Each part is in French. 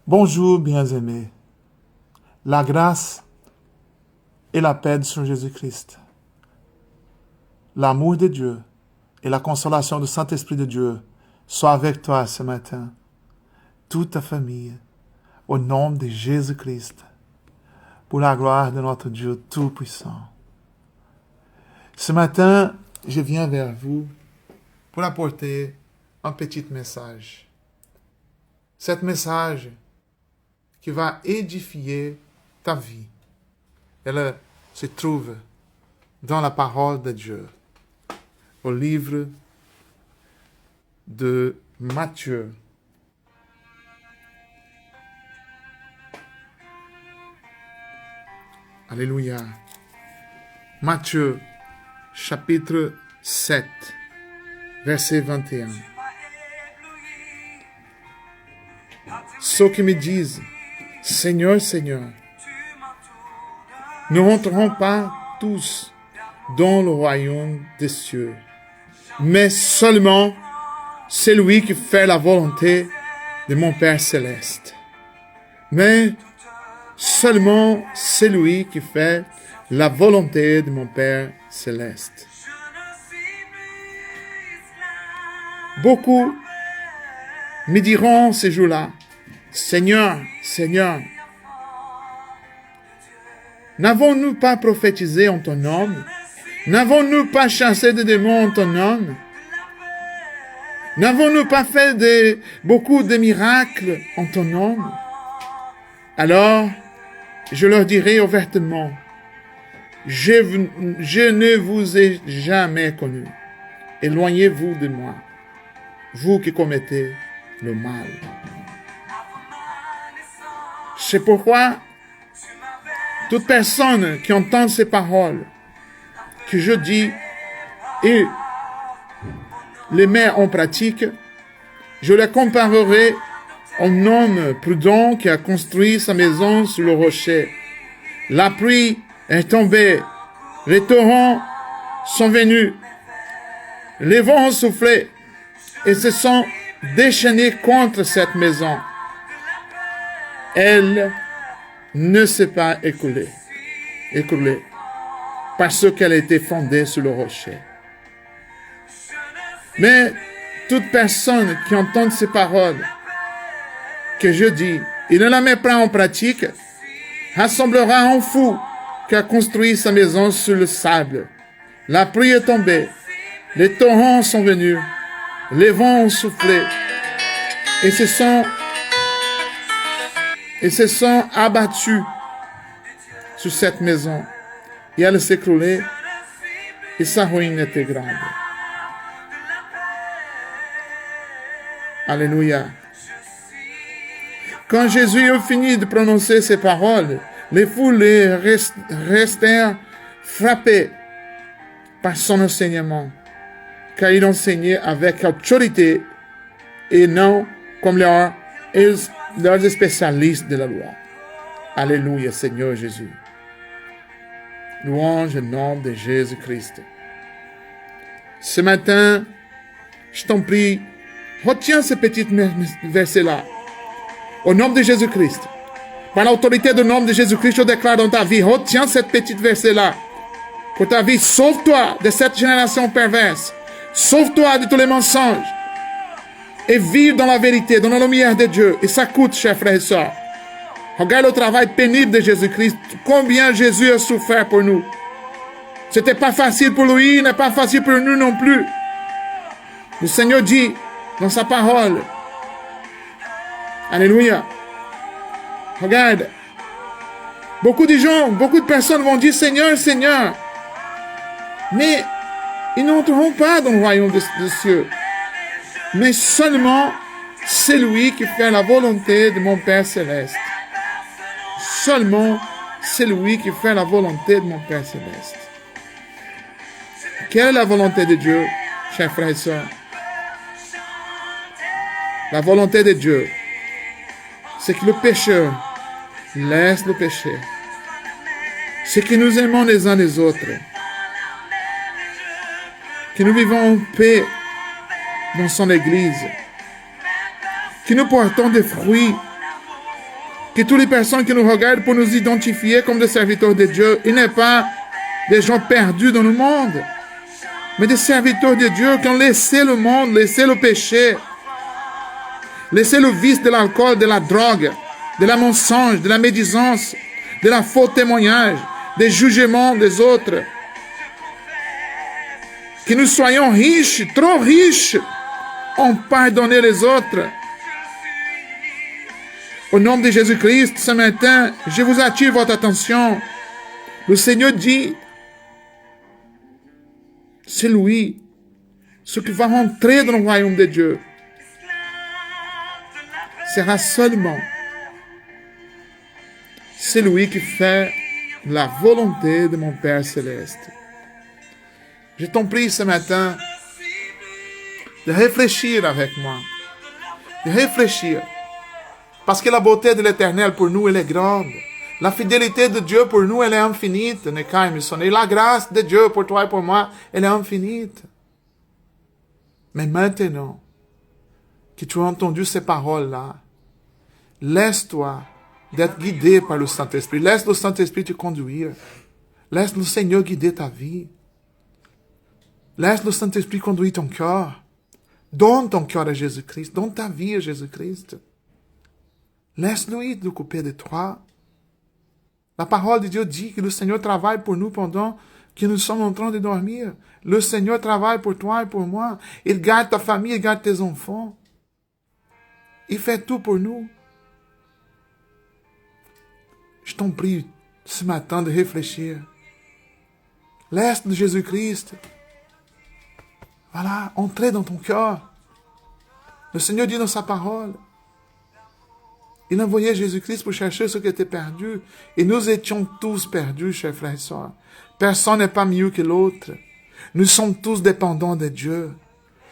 Bonjour, bien-aimés. La grâce et la paix du Seigneur Jésus-Christ, l'amour de Dieu et la consolation du Saint-Esprit de Dieu soient avec toi ce matin, toute ta famille, au nom de Jésus-Christ, pour la gloire de notre Dieu Tout-Puissant. Ce matin, je viens vers vous pour apporter un petit message. Cet message qui va édifier ta vie. Elle se trouve dans la parole de Dieu, au livre de Matthieu. Alléluia. Matthieu, chapitre 7, verset 21. Ceux qui me disent, Seigneur, Seigneur, ne rentreront pas tous dans le royaume des cieux, mais seulement celui qui fait la volonté de mon Père céleste. Mais seulement celui qui fait la volonté de mon Père céleste. Beaucoup me diront ces jours-là, Seigneur, Seigneur, n'avons-nous pas prophétisé en ton nom? N'avons-nous pas chassé des démons en ton nom? N'avons-nous pas fait beaucoup de miracles en ton nom? Alors, je leur dirai ouvertement, je ne vous ai jamais connu. Éloignez-vous de moi, vous qui commettez le mal. C'est pourquoi toute personne qui entend ces paroles que je dis et les met en pratique, je les comparerai à un homme prudent qui a construit sa maison sur le rocher. La pluie est tombée, les torrents sont venus, les vents ont soufflé et se sont déchaînés contre cette maison. Elle ne s'est pas écoulée parce qu'elle était fondée sur le rocher. Mais toute personne qui entend ces paroles que je dis et ne la met pas en pratique, ressemblera à un fou qui a construit sa maison sur le sable. La pluie est tombée, les torrents sont venus, les vents ont soufflé et se sont abattus sur cette maison. Et elle s'écroulait et sa ruine était grande. Alléluia. Quand Jésus eut fini de prononcer ces paroles, les foules restèrent frappées par son enseignement, car il enseignait avec autorité et non comme leurs spécialistes de la loi. Alléluia, Seigneur Jésus. Louange au nom de Jésus-Christ. Ce matin, je t'en prie, retiens ce petit verset-là. Au nom de Jésus-Christ. Par l'autorité du nom de Jésus-Christ, je déclare dans ta vie, retiens cette petite verset-là. Pour ta vie, sauve-toi de cette génération perverse. Sauve-toi de tous les mensonges. Et vive dans la vérité, dans la lumière de Dieu. Et ça coûte, chers frères et sœurs. Regarde le travail pénible de Jésus-Christ. Combien Jésus a souffert pour nous. C'était pas facile pour lui, n'est pas facile pour nous non plus. Le Seigneur dit dans sa parole. Alléluia. Regarde. Beaucoup de gens, beaucoup de personnes vont dire Seigneur, Seigneur. Mais ils n'entreront pas dans le royaume des cieux. Mais seulement celui qui fait la volonté de mon Père céleste. Seulement celui qui fait la volonté de mon Père céleste. Quelle est la volonté de Dieu, chers frères et sœurs? La volonté de Dieu, c'est que le pécheur laisse le péché. C'est que nous aimons les uns les autres. Que nous vivons en paix dans son Église. Que nous portons des fruits Que toutes les personnes qui nous regardent pour nous identifier comme des serviteurs de Dieu, ils n'est pas des gens perdus dans le monde, mais des serviteurs de Dieu qui ont laissé le monde, laissé le péché, laissé le vice de l'alcool, de la drogue, de la mensonge, de la médisance, de la faux témoignage, des jugements des autres. Que nous soyons riches, trop riches, en pardonner les autres. Au nom de Jésus-Christ, ce matin, je vous attire votre attention. Le Seigneur dit, c'est lui, ce qui va rentrer dans le royaume de Dieu, sera seulement celui qui fait la volonté de mon Père Céleste. Je t'en prie ce matin de réfléchir avec moi, de réfléchir. Parce que la beauté de l'Éternel pour nous, elle est grande. La fidélité de Dieu pour nous, elle est infinite. Et la grâce de Dieu pour toi et pour moi, elle est infinite. Mais maintenant que tu as entendu ces paroles-là, laisse-toi d'être guidé par le Saint-Esprit. Laisse le Saint-Esprit te conduire. Laisse le Seigneur guider ta vie. Laisse le Saint-Esprit conduire ton cœur. Donne ton cœur à Jésus-Christ. Donne ta vie à Jésus-Christ. Laisse-lui t'occuper de toi. La parole de Dieu dit que le Seigneur travaille pour nous pendant que nous sommes en train de dormir. Le Seigneur travaille pour toi et pour moi. Il garde ta famille, il garde tes enfants. Il fait tout pour nous. Je t'en prie ce matin de réfléchir. Laisse Jésus-Christ, voilà, entrer dans ton cœur. Le Seigneur dit dans sa parole, il envoyait Jésus-Christ pour chercher ceux qui étaient perdus. Et nous étions tous perdus, chers frères et sœurs. Personne n'est pas mieux que l'autre. Nous sommes tous dépendants de Dieu.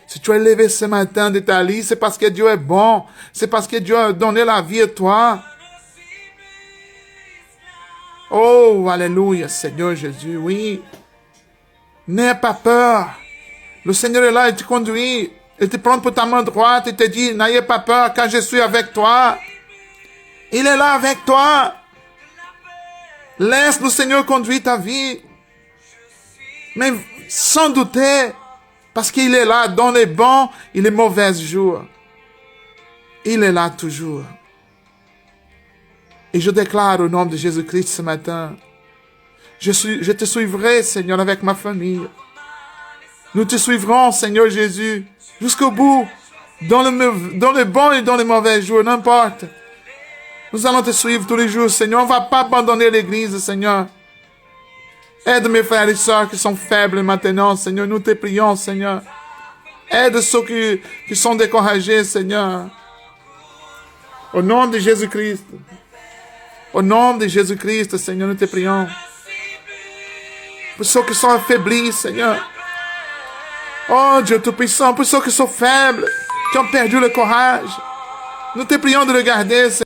Si tu es levé ce matin de ta lit, c'est parce que Dieu est bon. C'est parce que Dieu a donné la vie à toi. Oh, alléluia, Seigneur Jésus, oui. N'aie pas peur. Le Seigneur est là, il te conduit. Il te prend pour ta main droite et te dit, n'ayez pas peur car je suis avec toi. Il est là avec toi. Laisse le Seigneur conduire ta vie. Mais sans douter, parce qu'il est là dans les bons et les mauvais jours. Il est là toujours. Et je déclare au nom de Jésus-Christ ce matin, je te suivrai, Seigneur, avec ma famille. Nous te suivrons, Seigneur Jésus, jusqu'au bout, dans les bons et dans les mauvais jours, n'importe. Nous allons te suivre tous les jours, Seigneur. On ne va pas abandonner l'Église, Seigneur. Aide mes frères et sœurs qui sont faibles maintenant, Seigneur. Nous te prions, Seigneur. Aide ceux qui sont découragés, Seigneur. Au nom de Jésus-Christ. Au nom de Jésus-Christ, Seigneur, nous te prions. Pour ceux qui sont affaiblis, Seigneur. Oh, Dieu Tout-Puissant, pour ceux qui sont faibles, qui ont perdu le courage. Nous te prions de le garder, Seigneur.